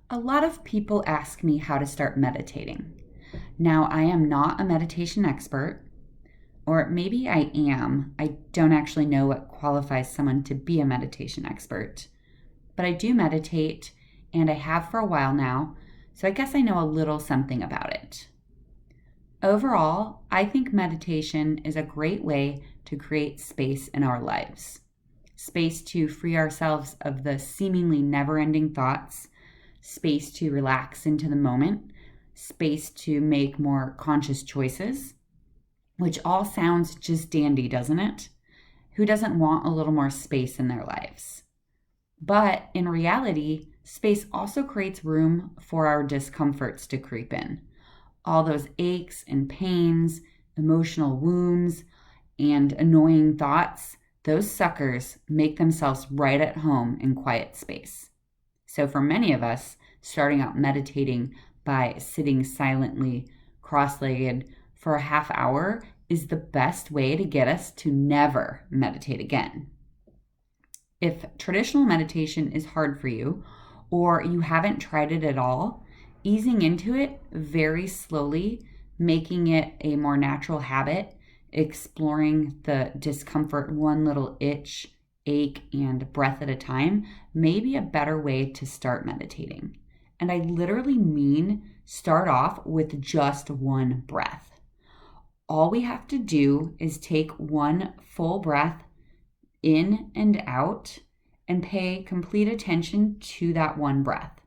A lot of people ask me how to start meditating. Now, I am not a meditation expert, or maybe I am. I don't actually know what qualifies someone to be a meditation expert, but I do meditate and I have for a while now, so I guess I know a little something about it. Overall, I think meditation is a great way to create space in our lives. Space to free ourselves of the seemingly never ending thoughts, space to relax into the moment, space to make more conscious choices, which all sounds just dandy, doesn't it? Who doesn't want a little more space in their lives? But in reality, space also creates room for our discomforts to creep in. All those aches and pains, emotional wounds, and annoying thoughts, those suckers make themselves right at home in quiet space. So for many of us, starting out meditating by sitting silently, cross-legged for a half hour is the best way to get us to never meditate again. If traditional meditation is hard for you, or you haven't tried it at all, easing into it very slowly, making it a more natural habit, exploring the discomfort one little itch, ache, and breath at a time may be a better way to start meditating. And I literally mean start off with just one breath. All we have to do is take one full breath in and out and pay complete attention to that one breath.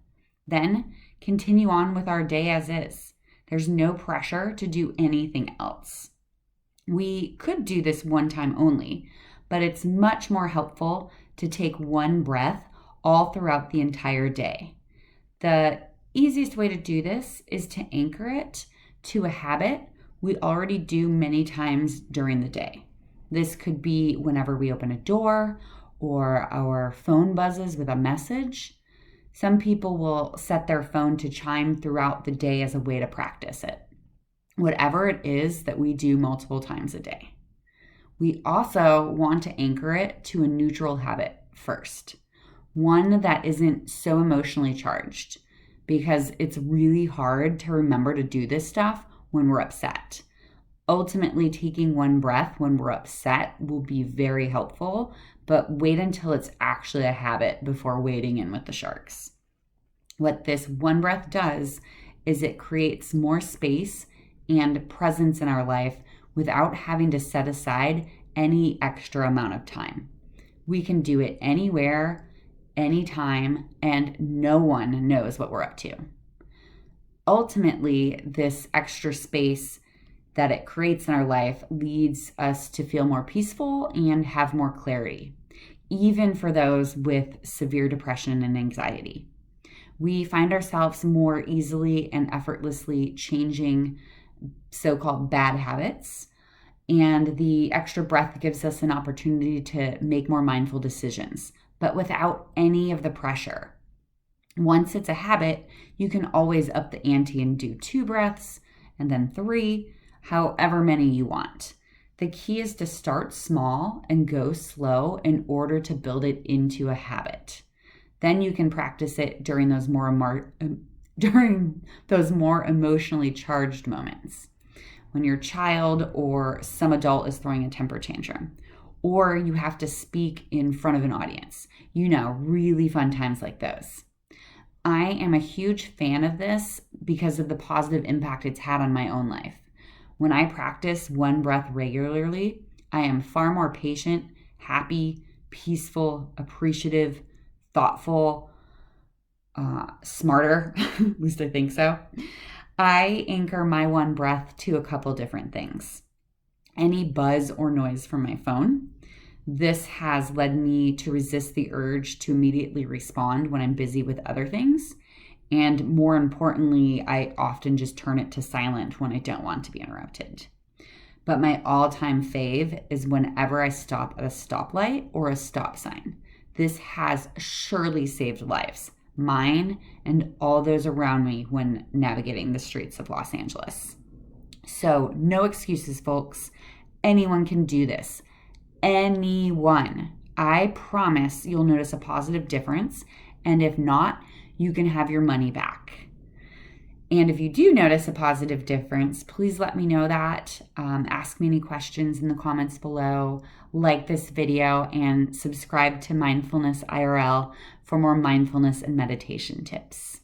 Then continue on with our day as is. There's no pressure to do anything else. We could do this one time only, but it's much more helpful to take one breath all throughout the entire day. The easiest way to do this is to anchor it to a habit we already do many times during the day. This could be whenever we open a door or our phone buzzes with a message. Some people will set their phone to chime throughout the day as a way to practice it. Whatever it is that we do multiple times a day. We also want to anchor it to a neutral habit first, one that isn't so emotionally charged, because it's really hard to remember to do this stuff when we're upset. Ultimately, taking one breath when we're upset will be very helpful, but wait until it's actually a habit before wading in with the sharks. What this one breath does is it creates more space and presence in our life without having to set aside any extra amount of time. We can do it anywhere, anytime, and no one knows what we're up to. Ultimately, this extra space that it creates in our life leads us to feel more peaceful and have more clarity, even for those with severe depression and anxiety. We find ourselves more easily and effortlessly changing so-called bad habits, and the extra breath gives us an opportunity to make more mindful decisions, but without any of the pressure. Once it's a habit, you can always up the ante and do 2 breaths and then 3, however many you want. The key is to start small and go slow in order to build it into a habit. Then you can practice it during those more emotionally charged moments. When your child or some adult is throwing a temper tantrum, or you have to speak in front of an audience. Really fun times like those. I am a huge fan of this because of the positive impact it's had on my own life. When I practice one breath regularly, I am far more patient, happy, peaceful, appreciative, thoughtful, smarter, at least I think so. I anchor my one breath to a couple different things. Any buzz or noise from my phone. This has led me to resist the urge to immediately respond when I'm busy with other things. And more importantly, I often just turn it to silent when I don't want to be interrupted. But my all-time fave is whenever I stop at a stoplight or a stop sign. This has surely saved lives, mine and all those around me when navigating the streets of Los Angeles. So no excuses, folks. Anyone can do this. Anyone. I promise you'll notice a positive difference. And if not, you can have your money back. And if you do notice a positive difference, please let me know that. Ask me any questions in the comments below, like this video, and subscribe to Mindfulness IRL for more mindfulness and meditation tips.